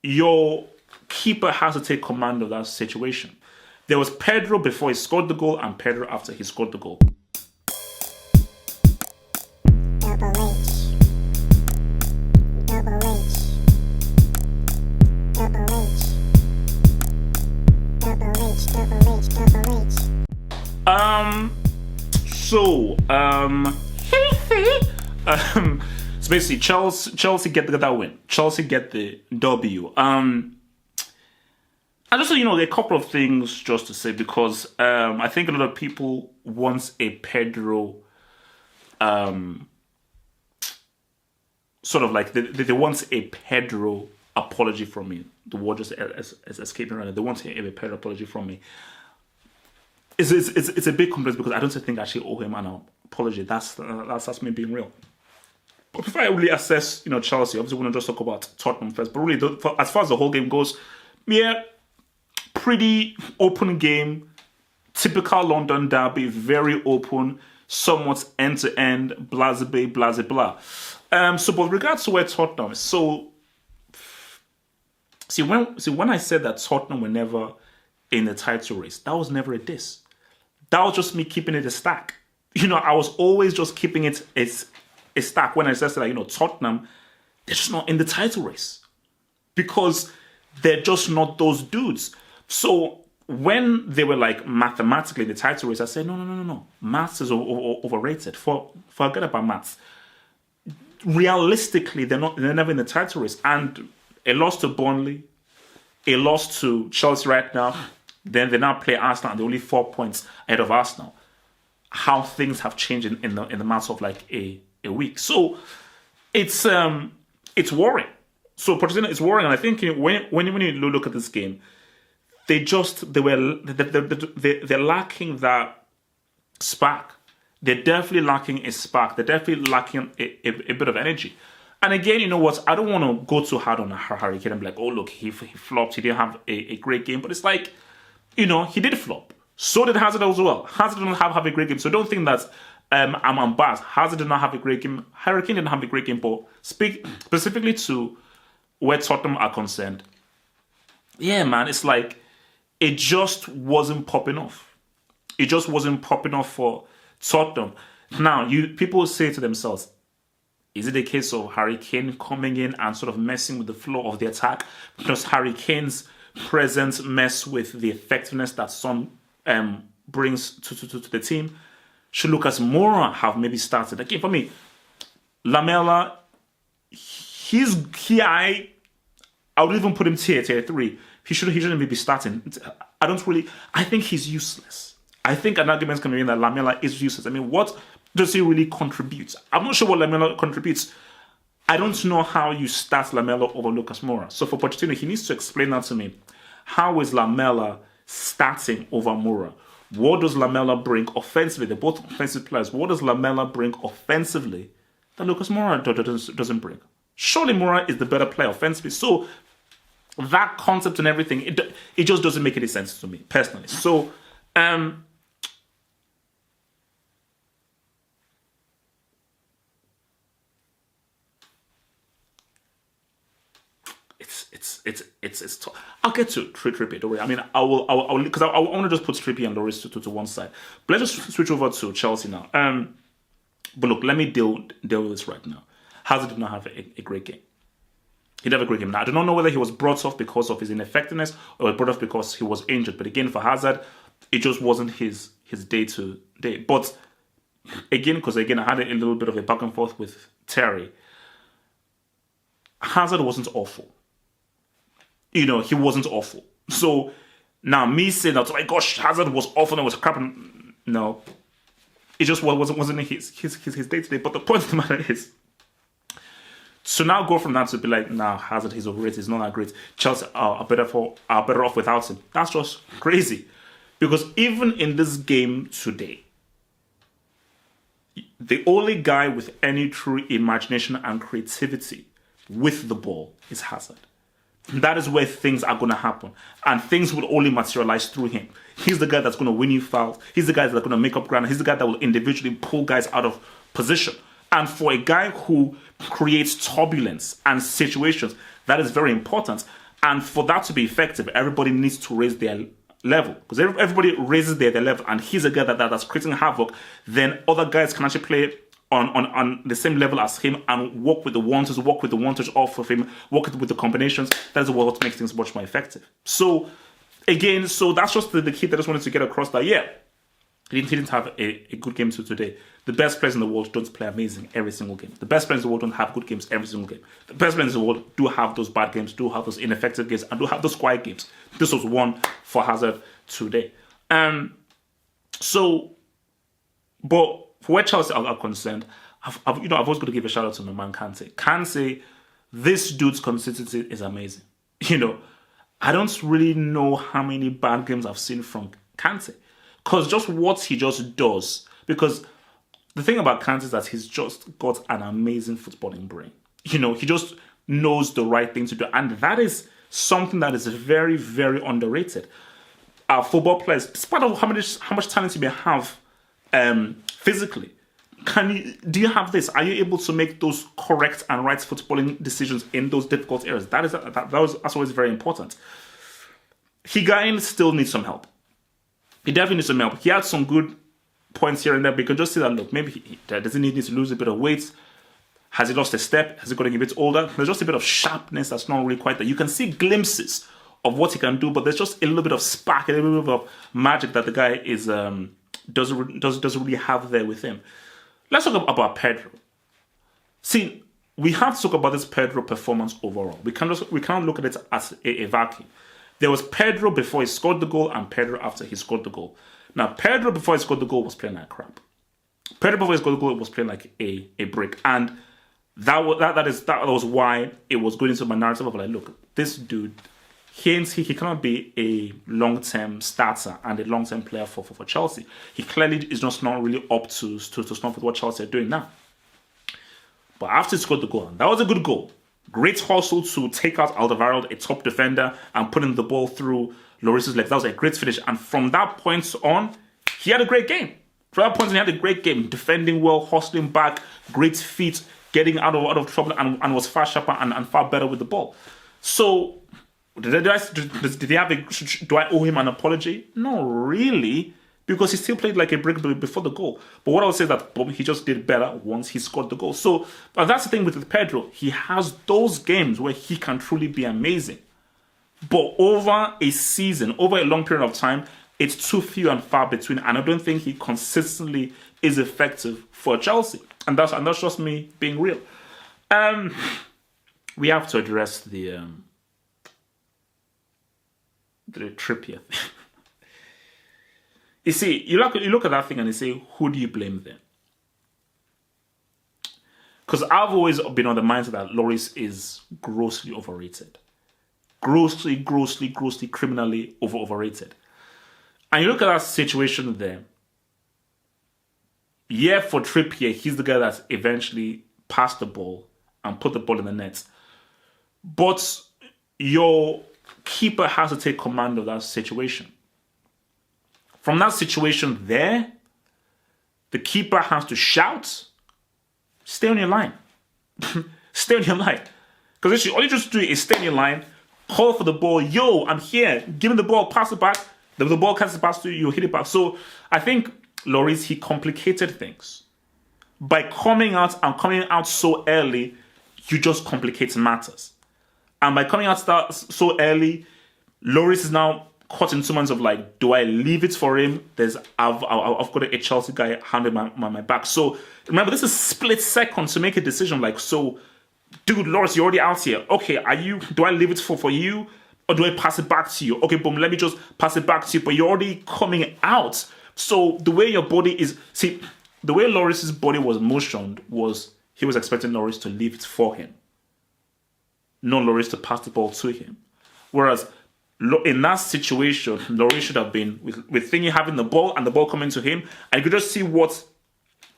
your keeper has to take command of that situation. There was Pedro before he scored the goal and Pedro after he scored the goal. Double H. Double H. Double H. Double H. Double H. Double H. So basically Chelsea get that win. Chelsea get the W. I just, there are a couple of things just to say because I think a lot of people want a Pedro, sort of like they want a Pedro apology from me. The word just escaping right now. They want a Pedro apology from me. It's a big complaint because I don't think I actually owe him an apology. That's me being real. But before I really assess, Chelsea, obviously we want to just talk about Tottenham first. But really, as far as the whole game goes, yeah, pretty open game, typical London derby, very open, somewhat end to end, blah blah. So, but with regards to where Tottenham, see when I said that Tottenham were never in the title race, that was never a diss. That was just me keeping it a stack. I was always just keeping it as a stack when I said that, Tottenham, they're just not in the title race because they're just not those dudes. So when they were like mathematically in the title race, I said, no. Maths is overrated. Forget about maths. Realistically, they're never in the title race. And a loss to Burnley, a loss to Chelsea right now, then they now play Arsenal and they're only 4 points ahead of Arsenal. How things have changed in the matter of like a week. So it's worrying. So Pochettino, it's worrying. And I think when you look at this game, they're lacking that spark. They're definitely lacking a spark. They're definitely lacking a bit of energy. And again, you know what? I don't want to go too hard on Harry Kane and be like, oh, look, he flopped. He didn't have a great game. But it's like, he did flop. So did Hazard as well. Hazard didn't have a great game. So don't think that I'm unbiased. Hazard did not have a great game. Harry Kane didn't have a great game. But speak specifically to where Tottenham are concerned, yeah, man, it's like it just wasn't popping off. It just wasn't popping off for Tottenham. Now, people say to themselves, is it a case of Harry Kane coming in and sort of messing with the flow of the attack? Does Harry Kane's presence mess with the effectiveness that Son brings to the team? Should Lucas Moura have maybe started? Again, for me, Lamela, I would even put him tier 3. He shouldn't maybe starting. I think he's useless. I think an argument can be made that Lamela is useless. I mean, what does he really contribute? I'm not sure what Lamela contributes. I don't know how you start Lamela over Lucas Moura. So for Pochettino, he needs to explain that to me. How is Lamela starting over Moura? What does Lamela bring offensively? They're both offensive players. What does Lamela bring offensively that Lucas Moura doesn't bring? Surely Moura is the better player offensively. So that concept and everything, it just doesn't make any sense to me, personally. So, it's I'll get to Trippier, don't worry. I mean, I will because I want to just put Trippier and Lloris to one side. But let's just switch over to Chelsea now. But look, let me deal with this right now. Hazard did not have a great game. He did have a great game. Now, I do not know whether he was brought off because of his ineffectiveness or was brought off because he was injured. But again, for Hazard, it just wasn't his day to day. But again, because I had a little bit of a back and forth with Terry, Hazard wasn't awful. He wasn't awful. So now me saying that, oh my gosh, Hazard was awful and was crap. No, it just wasn't his day to day. But the point of the matter is, so now go from that to be like, nah, Hazard, he's overrated, he's not that great. Chelsea are better off without him. That's just crazy. Because even in this game today, the only guy with any true imagination and creativity with the ball is Hazard. That is where things are going to happen. And things will only materialize through him. He's the guy that's going to win you fouls. He's the guy that's going to make up ground. He's the guy that will individually pull guys out of position. And for a guy who creates turbulence and situations, that is very important. And for that to be effective, everybody needs to raise their level. Because everybody raises their level, and he's a guy that's creating havoc, then other guys can actually play on the same level as him and work with the one-twos off of him, work with the combinations. That's what makes things much more effective. So, again, that's just the key that I just wanted to get across that, yeah, he didn't have a good game today. The best players in the world don't play amazing every single game. The best players in the world don't have good games every single game. The best players in the world do have those bad games, do have those ineffective games, and do have those quiet games. This was one for Hazard today. But for where Chelsea are concerned, I've always got to give a shout out to my man Kante. Kante, this dude's consistency is amazing. I don't really know how many bad games I've seen from Kante. Because just what he just does. Because the thing about Kante is that he's just got an amazing footballing brain. He just knows the right thing to do. And that is something that is very, very underrated. Our football players, despite of how much talent you may have physically, do you have this? Are you able to make those correct and right footballing decisions in those difficult areas? That's always very important. Higuain still needs some help. He definitely needs some help. He had some good points here and there, but you can just see that, look, maybe doesn't he need to lose a bit of weight? Has he lost a step? Has he gotten a bit older? There's just a bit of sharpness that's not really quite there. You can see glimpses of what he can do, but there's just a little bit of spark, a little bit of magic that the guy doesn't really have there with him. Let's talk about Pedro. See, we have to talk about this Pedro performance overall. We can't look at it as a vacuum. There was Pedro before he scored the goal and Pedro after he scored the goal. Now, Pedro before he scored the goal was playing like crap. Pedro before he scored the goal was playing like a brick. And that was why it was going into my narrative of like, look, this dude, he cannot be a long-term starter and a long-term player for Chelsea. He clearly is just not really up to snuff with what Chelsea are doing now. But after he scored the goal, and that was a good goal. Great hustle to take out Alderweireld, a top defender, and putting the ball through Lloris's legs. That was a great finish. And from that point on, he had a great game. From that point on, he had a great game. Defending well, hustling back, great feet, getting out of trouble, and was far sharper and far better with the ball. So, do I owe him an apology? No, really. Because he still played like a brick before the goal. But what I would say is that he just did better once he scored the goal. So that's the thing with Pedro. He has those games where he can truly be amazing. But over a season, over a long period of time, it's too few and far between. And I don't think he consistently is effective for Chelsea. And that's just me being real. We have to address the Trippier thing. You see, you look at that thing and you say, who do you blame then? Because I've always been on the mindset that Lloris is grossly overrated. Grossly, criminally overrated. And you look at that situation there. Yeah, for Trippier, he's the guy that eventually passed the ball and put the ball in the net. But your keeper has to take command of that situation. From that situation there, the keeper has to shout, stay on your line. Stay on your line. Because all you just do is stay on your line, call for the ball, yo, I'm here, give me the ball, pass it back. The ball catches pass to you, you hit it back. So I think Lloris, he complicated things. By coming out so early, you just complicate matters. And by coming out so early, Lloris is now caught in 2 months of like, do I leave it for him? I've got a Chelsea guy handing my back. So remember, this is split second to make a decision. Like, so, dude, Lloris, you're already out here. Okay, do I leave it for you? Or do I pass it back to you? Okay, boom, let me just pass it back to you. But you're already coming out. So the way your body is... See, the way Lloris's body was motioned was he was expecting Lloris to leave it for him. Not Lloris to pass the ball to him. Whereas in that situation, Lloris should have been with Thingy having the ball and the ball coming to him. And you could just see what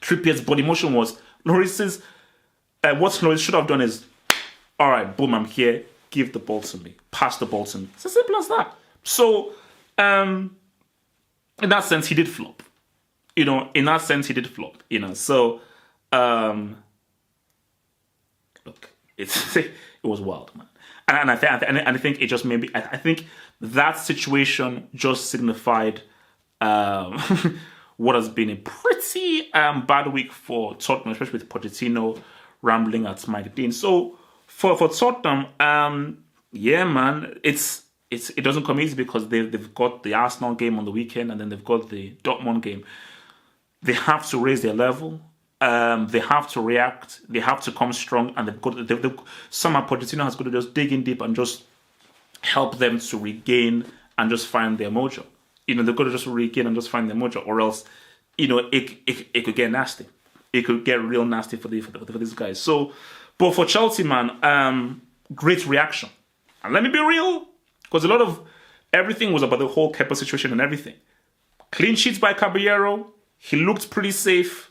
Trippier's body motion was. What Lloris should have done is, all right, boom, I'm here. Give the ball to me. Pass the ball to me. It's as simple as that. So, in that sense, he did flop. So, look, it was wild, man. And I think it just maybe I think that situation just signified what has been a pretty bad week for Tottenham, especially with Pochettino rambling at Mike Dean. So for Tottenham, yeah, man, it doesn't come easy because they've got the Arsenal game on the weekend and then they've got the Dortmund game. They have to raise their level. They have to react. They have to come strong, and somehow Pochettino has got to just dig in deep and just help them to regain and just find their mojo. They've got to just regain and just find their mojo, or else, it could get nasty. It could get real nasty for these guys. So, but for Chelsea, man, great reaction. And let me be real, because a lot of everything was about the whole Kepa situation and everything. Clean sheets by Caballero. He looked pretty safe.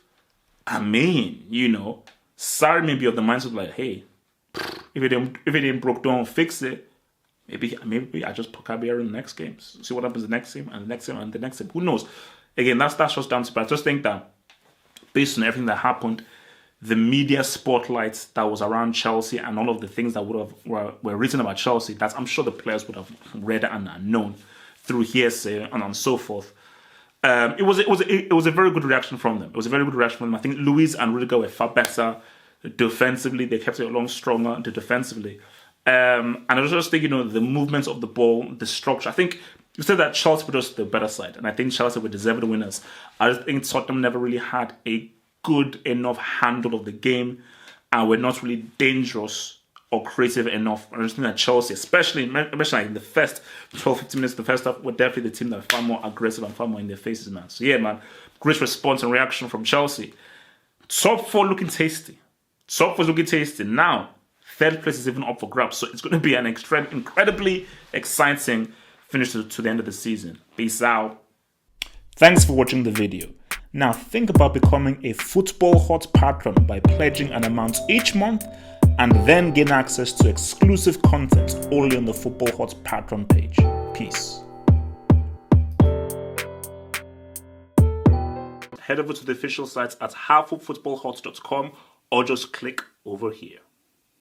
I mean, Sarri may be of the mindset like, hey, if it didn't broke down, fix it. Maybe I just put Caballero in the next game. See what happens the next game and the next game and the next game. Who knows? Again, that's just down to. But I just think that based on everything that happened, the media spotlight that was around Chelsea and all of the things that were written about Chelsea, that I'm sure the players would have read and known through hearsay and so forth. It was a very good reaction from them. It was a very good reaction from them. I think Luis and Rudiger were far better defensively. They kept it along stronger defensively. And I was just thinking, the movements of the ball, the structure. I think you said that Chelsea were just the better side, and I think Chelsea were deserved winners. I just think Tottenham never really had a good enough handle of the game, and were not really dangerous or creative enough. I just think that Chelsea, especially in the first 12-15 minutes of the first half, were definitely the team that were far more aggressive and far more in their faces, man. So yeah, man, great response and reaction from Chelsea. Top 4 looking tasty. Top 4 is looking tasty. Now, third place is even up for grabs. So it's going to be an incredibly exciting finish to the end of the season. Peace out. Thanks for watching the video. Now think about becoming a Football Hot patron by pledging an amount each month and then gain access to exclusive content only on the Football Hot Patron page. Peace. Head over to the official site at halffootballhot.com or just click over here.